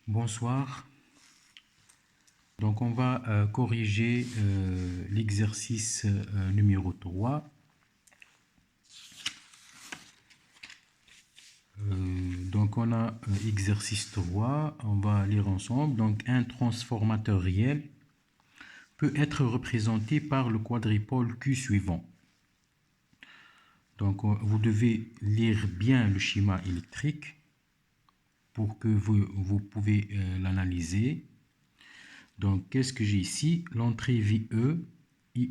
Bonsoir. Donc on va corriger l'exercice numéro 3. Donc on a exercice 3, on va lire ensemble. Donc un transformateur réel peut être représenté par le quadripôle Q suivant. Donc vous devez lire bien le schéma électrique pour que vous pouvez l'analyser. Donc qu'est-ce que j'ai ici? L'entrée VE, IE,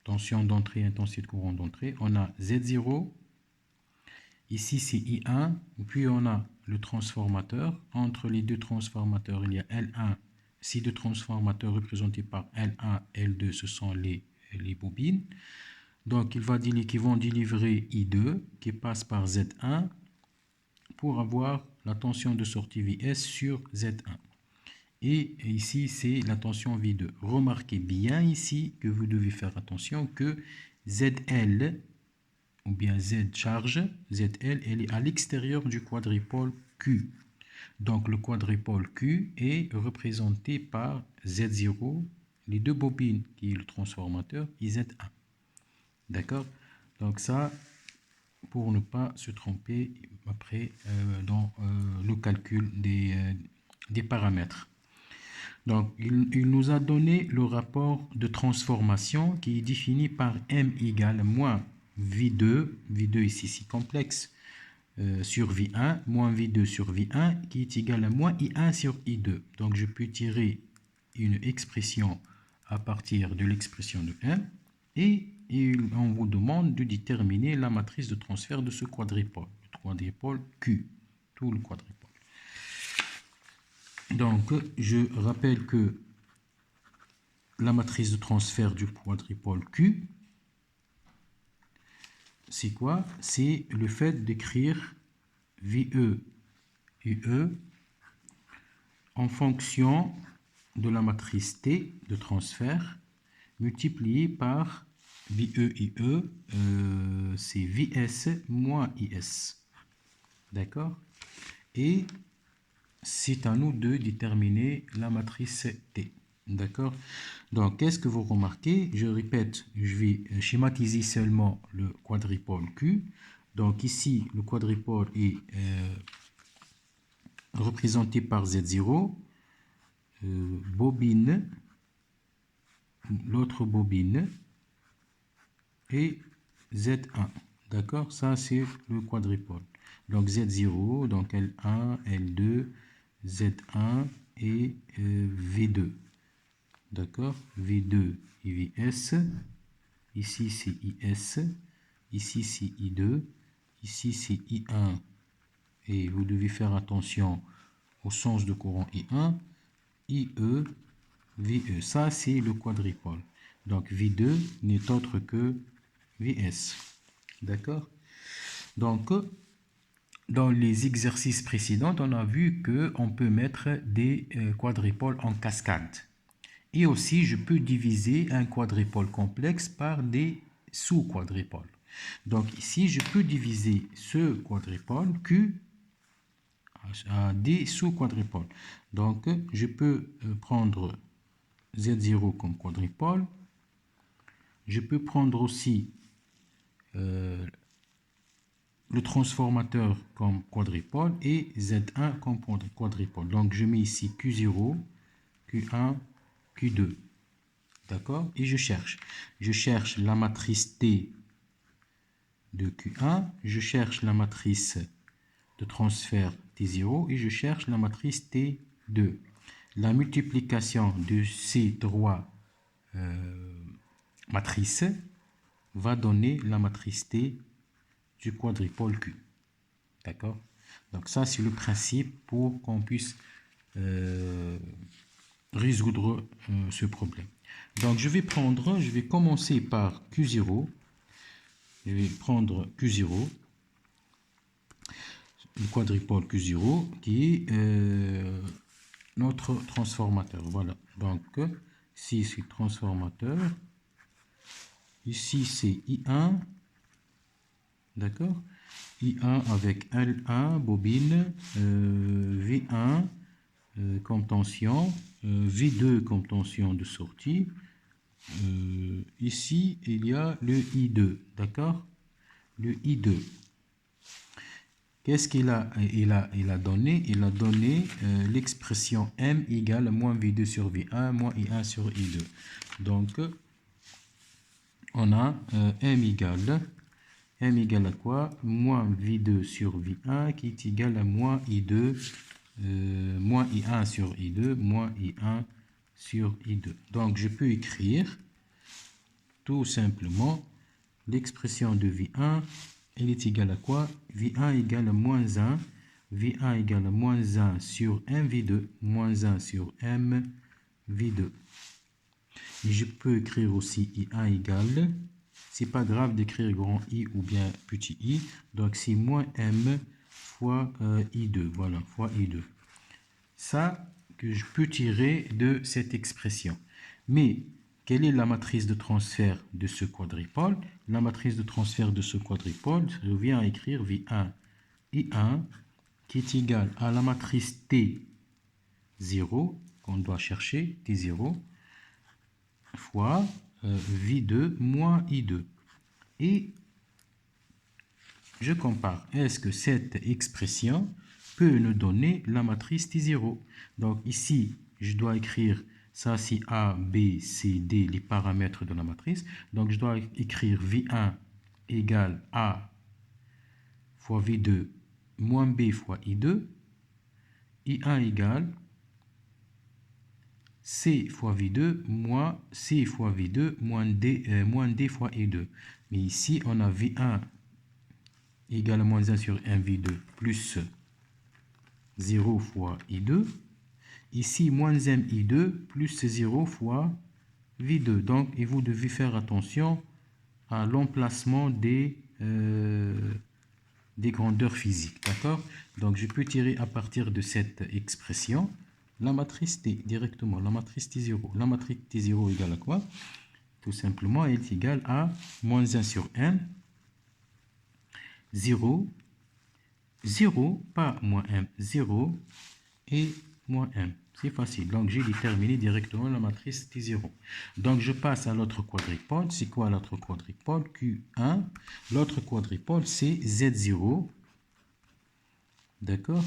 tension d'entrée, intensité de courant d'entrée. On a Z0, ici c'est I1, puis on a le transformateur. Entre les deux transformateurs, il y a L1. Ces deux transformateurs représentés par L1, L2, ce sont les bobines. Donc, ils vont délivrer I2 qui passe par Z1 pour avoir la tension de sortie VS sur Z1. Et ici, c'est la tension V2. Remarquez bien ici que vous devez faire attention que ZL, ou bien Z charge, ZL, elle est à l'extérieur du quadripôle Q. Donc, le quadripôle Q est représenté par Z0, les deux bobines, qui est le transformateur, et Z1. D'accord? Donc ça, pour ne pas se tromper après dans le calcul des paramètres. Donc, il nous a donné le rapport de transformation qui est défini par M égale moins V2, V2 ici c'est complexe, sur V1, moins V2 sur V1, qui est égal à moins I1 sur I2. Donc, je peux tirer une expression à partir de l'expression de M et on vous demande de déterminer la matrice de transfert de ce quadripôle, le quadripôle Q, tout le quadripôle. Donc, je rappelle que la matrice de transfert du quadripôle Q, c'est quoi? C'est le fait d'écrire VE, UE en fonction de la matrice T de transfert multiplié par VE, IE, c'est VS moins IS. D'accord? Et c'est à nous de déterminer la matrice T. D'accord? Donc, qu'est-ce que vous remarquez? Je répète, je vais schématiser seulement le quadripôle Q. Donc, ici, le quadripôle est représenté par Z0, bobine, l'autre bobine, et Z1. D'accord? Ça, c'est le quadripôle. Donc, Z0, donc L1, L2, Z1 et V2. D'accord? V2 et VS. Ici, c'est IS. Ici, c'est I2. Ici, c'est I1. Et vous devez faire attention au sens de courant I1. IE, VE. Ça, c'est le quadripôle. Donc, V2 n'est autre que VS. D'accord? Donc, dans les exercices précédents, on a vu qu'on peut mettre des quadripoles en cascade. Et aussi, je peux diviser un quadripôle complexe par des sous-quadripoles. Donc ici, je peux diviser ce quadripôle Q à des sous-quadripoles. Donc, je peux prendre Z0 comme quadripôle. Je peux prendre aussi le transformateur comme quadripôle et Z1 comme quadripôle. Donc, je mets ici Q0, Q1, Q2. D'accord? Et je cherche. Je cherche la matrice T de Q1, je cherche la matrice de transfert T0 et je cherche la matrice T2. La multiplication de ces trois matrices va donner la matrice T du quadripôle Q. D'accord? Donc ça, c'est le principe pour qu'on puisse résoudre ce problème. Donc je vais commencer par Q0. Je vais prendre Q0, le quadripôle Q0 qui est notre transformateur. Voilà. Donc ici c'est transformateur. Ici c'est I1. D'accord? I1 avec L1, bobine, V1 comme tension, V2 comme tension de sortie. Ici, il y a le I2, d'accord? Le I2. Qu'est-ce qu'il a, il a donné? Il a donné l'expression M égale moins V2 sur V1, moins I1 sur I2. Donc, on a M égale à quoi? Moins V2 sur V1 qui est égal à moins I2, moins I1 sur I2, moins I1 sur I2. Donc, je peux écrire tout simplement l'expression de V1, elle est égale à quoi? V1 égale à moins 1, V1 égale à moins 1 sur MV2, moins 1 sur MV2. Et je peux écrire aussi I1 égale, c'est pas grave d'écrire grand I ou bien petit i, donc c'est moins M fois I2, voilà, fois I2. Ça que je peux tirer de cette expression. Mais quelle est la matrice de transfert de ce quadripôle? La matrice de transfert de ce quadripôle, je viens à écrire V1 I1 qui est égal à la matrice T0 qu'on doit chercher, T0, fois V2 moins I2. Et je compare. Est-ce que cette expression peut nous donner la matrice T0? Donc ici, je dois écrire, ça c'est A, B, C, D, les paramètres de la matrice. Donc je dois écrire V1 égale A fois V2 moins B fois I2. I1 égale C fois V2 moins C fois V2 moins D fois I2. Mais ici, on a V1 égale à moins 1 sur 1 V2 plus 0 fois I2. Ici, moins M I2 plus 0 fois V2. Donc, et vous devez faire attention à l'emplacement des grandeurs physiques. D'accord? Donc, je peux tirer à partir de cette expression la matrice T directement, la matrice T0. La matrice T0 égale à quoi? Tout simplement, elle est égale à moins 1 sur M, 0, 0, pas moins M, 0 et moins M. C'est facile. Donc, j'ai déterminé directement la matrice T0. Donc, je passe à l'autre quadripôle. C'est quoi l'autre quadripôle? Q1. L'autre quadripôle, c'est Z0. D'accord?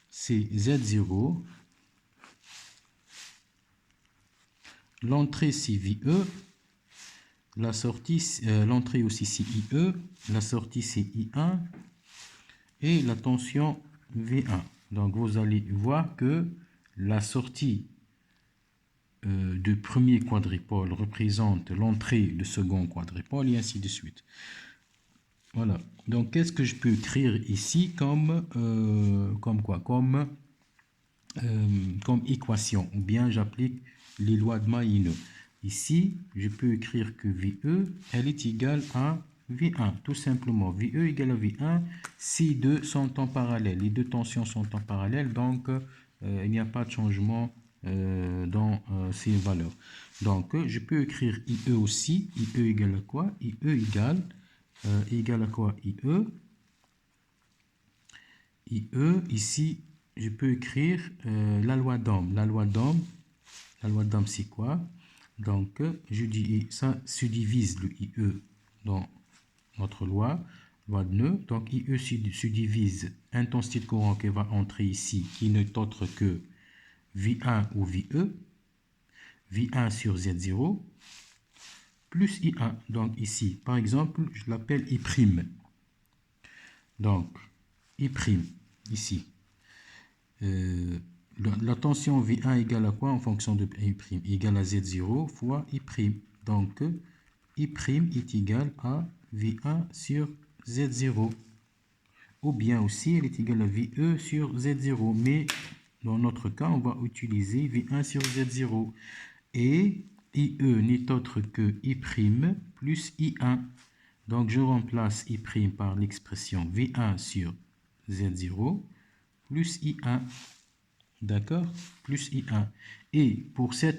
C'est Z0. L'entrée, c'est VE. La sortie, l'entrée aussi, c'est IE. La sortie, c'est I1. Et la tension V1. Donc, vous allez voir que la sortie du premier quadripôle représente l'entrée du second quadripôle et ainsi de suite. Voilà. Donc, qu'est-ce que je peux écrire ici comme quoi? Comme équation, ou bien j'applique les lois de Maïne. Ici, je peux écrire que VE, elle est égale à V1, tout simplement. VE égale à V1, ces deux sont en parallèle. Les deux tensions sont en parallèle, donc il n'y a pas de changement dans ces valeurs. Donc, je peux écrire IE aussi. IE égale à quoi? IE égale à quoi? IE. IE, ici, je peux écrire la loi d'Ohm. La loi d'Ohm, c'est quoi? Donc, je dis, ça se divise le IE dans notre loi de nœud. Donc, IE se divise intensité de courant qui va entrer ici, qui n'est autre que V1 ou VE, V1 sur Z0, plus I1. Donc, ici, par exemple, je l'appelle I'. Donc, I', ici. La tension V1 égale à quoi en fonction de I'? Égale à Z0 fois I'. Donc, I' est égal à V1 sur Z0. Ou bien aussi, elle est égale à VE sur Z0. Mais dans notre cas, on va utiliser V1 sur Z0. Et IE n'est autre que I' plus I1. Donc, je remplace I' par l'expression V1 sur Z0 plus I1. D'accord? Plus I1. Et pour ce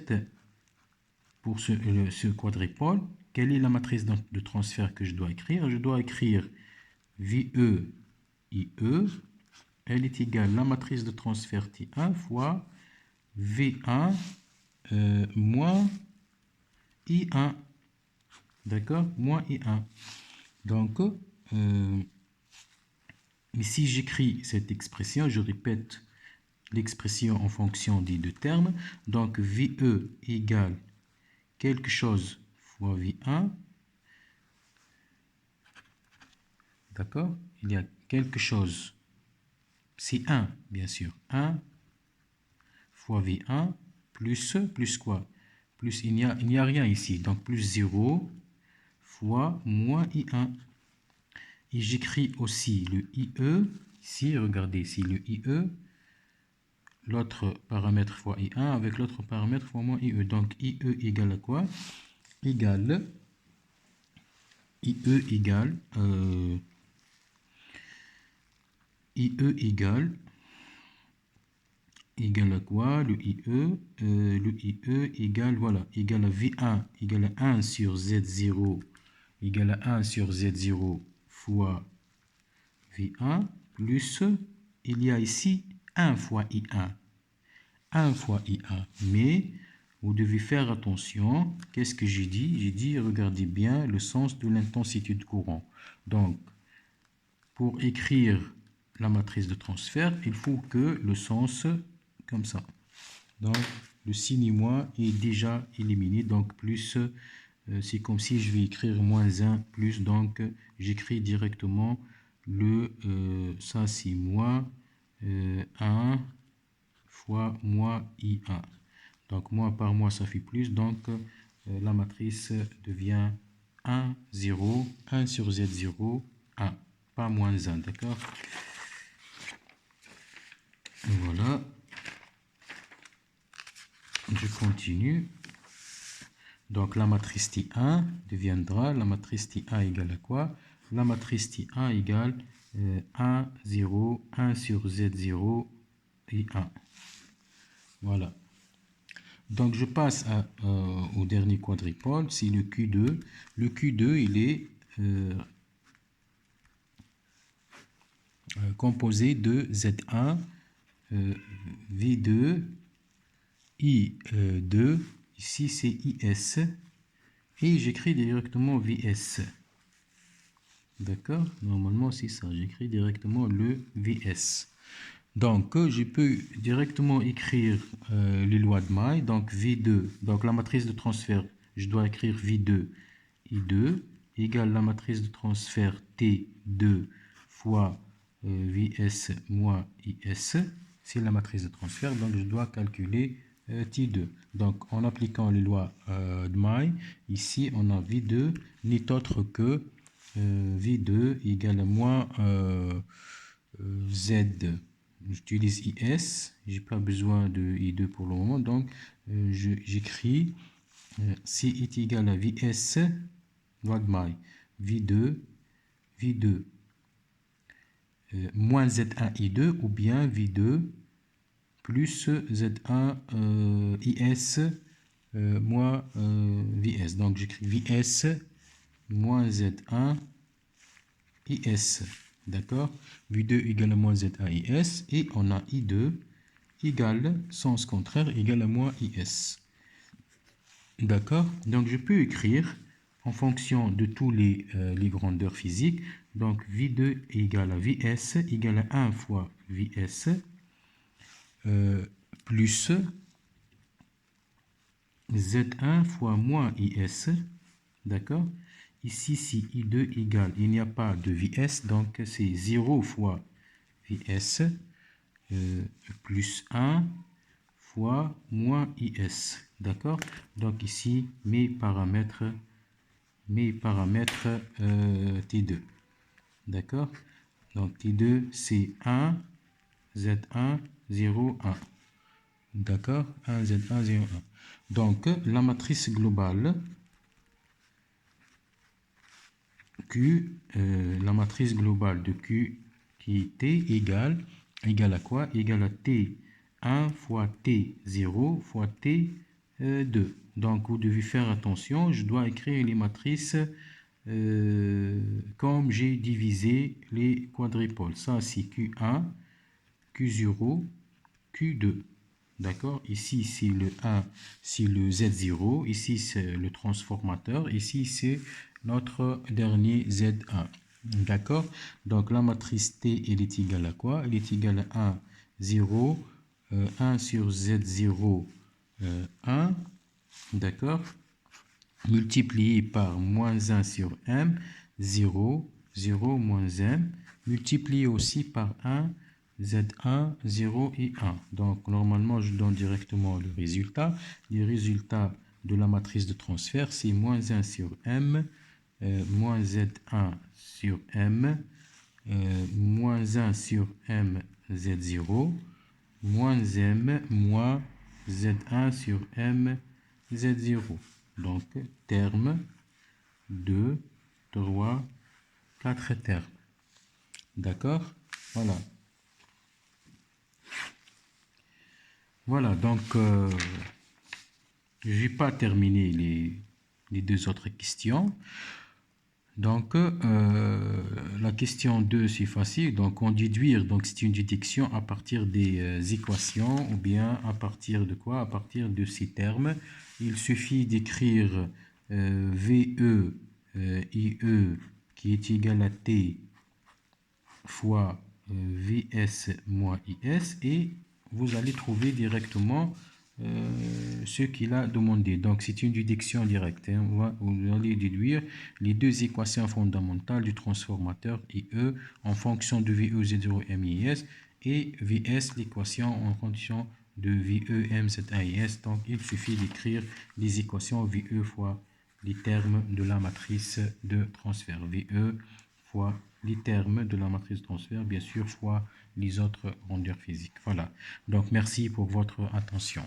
quadripôle, quelle est la matrice de transfert que je dois écrire? Je dois écrire VE IE, elle est égale à la matrice de transfert T1 fois V1 moins I1. D'accord? Moins I1. Donc, ici, j'écris cette expression, je répète l'expression en fonction des deux termes. Donc, VE égale quelque chose fois V1. D'accord? Il y a quelque chose. C'est 1, bien sûr. 1 fois V1 plus quoi? Plus, il n'y a rien ici. Donc, plus 0 fois moins I1. Et j'écris aussi le IE. Ici, regardez, ici le IE. L'autre paramètre fois I1 avec l'autre paramètre fois moins IE. Donc, IE égale à quoi? Égale IE égale égale à quoi? Le IE égale, voilà, égale à V1 égale à 1 sur Z0 égale à 1 sur Z0 fois V1 plus, il y a ici 1 fois I1. 1 fois I1. Mais vous devez faire attention. Qu'est-ce que j'ai dit? J'ai dit, regardez bien le sens de l'intensité de courant. Donc, pour écrire la matrice de transfert, il faut que le sens, comme ça. Donc, le signe moins est déjà éliminé. Donc, plus, c'est comme si je vais écrire moins 1 plus. Donc, j'écris directement le, ça c'est moins 1 fois moins I1. Donc, moins par moins, ça fait plus. Donc, la matrice devient 1, 0, 1 sur Z0, 1. Pas moins 1, d'accord? Voilà. Je continue. Donc, la matrice T1 deviendra la matrice T1 égale à quoi? La matrice T1 égale 1, 0, 1 sur Z0 et 1. Voilà. Donc, je passe au dernier quadripôle, c'est le Q2. Le Q2, il est composé de Z1, V2, I2, ici c'est IS, et j'écris directement VS. D'accord? Normalement, c'est ça, j'écris directement le VS. Donc, je peux directement écrire les lois de May. Donc, V2, donc la matrice de transfert, je dois écrire V2, I2, égale la matrice de transfert T2 fois VS moins IS. C'est la matrice de transfert, donc je dois calculer T2. Donc, en appliquant les lois de May, ici, on a V2 n'est autre que V2 égale à moins Z. J'utilise IS, j'ai pas besoin de I2 pour le moment, donc j'écris C est égal à VS, loi de May, V2 moins Z1 I2 ou bien V2 plus Z1 IS moins VS. Donc j'écris VS moins Z1 IS. D'accord? V2 égale à moins Z1 IS et on a I2 égale, sens contraire, égale à moins IS. D'accord? Donc je peux écrire en fonction de tous les grandeurs physiques. Donc V2 égale à VS égale à 1 fois VS plus Z1 fois moins IS. D'accord? Ici, si I2 égale, il n'y a pas de VS, donc c'est 0 fois VS plus 1 fois moins IS. D'accord? Donc ici, mes paramètres T2. D'accord? Donc T2, c'est 1, Z1, 0, 1. D'accord? 1, Z1, 0, 1. Donc, la matrice globale Q, la matrice globale de Q qui est T égale à quoi? Égale à T1 fois T0 fois T2. Donc, vous devez faire attention, je dois écrire les matrices comme j'ai divisé les quadripoles. Ça, c'est Q1, Q0, Q2. D'accord? Ici, c'est le 1, c'est le Z0. Ici, c'est le transformateur. Ici, c'est notre dernier Z1. D'accord? Donc, la matrice T, elle est égale à quoi? Elle est égale à 1, 0, 1 sur Z0, 1. D'accord? Multiplié par moins 1 sur M, 0, 0, moins M, multiplié aussi par 1, Z1, 0 et 1. Donc, normalement, je donne directement le résultat. Le résultat de la matrice de transfert, c'est moins 1 sur M, moins Z1 sur M, moins 1 sur M, Z0, moins M, moins Z1 sur M, Z0. Donc, terme 2, 3, 4 termes. D'accord? Voilà. Voilà, donc, je n'ai pas terminé les deux autres questions. Donc, la question 2, c'est facile. Donc, on déduire, donc c'est une déduction à partir des équations ou bien à partir de quoi? À partir de ces termes. Il suffit d'écrire VE, IE qui est égal à T fois VS moins IS et vous allez trouver directement ce qu'il a demandé. Donc, c'est une déduction directe. Hein. Vous allez déduire les deux équations fondamentales du transformateur IE en fonction de VE, Z0, MIS et VS, l'équation en fonction de VE, M, Z1, IS. Donc, il suffit d'écrire les équations VE fois les termes de la matrice de transfert. VE fois les termes de la matrice de transfert, bien sûr, fois les autres grandeurs physiques. Voilà. Donc, merci pour votre attention.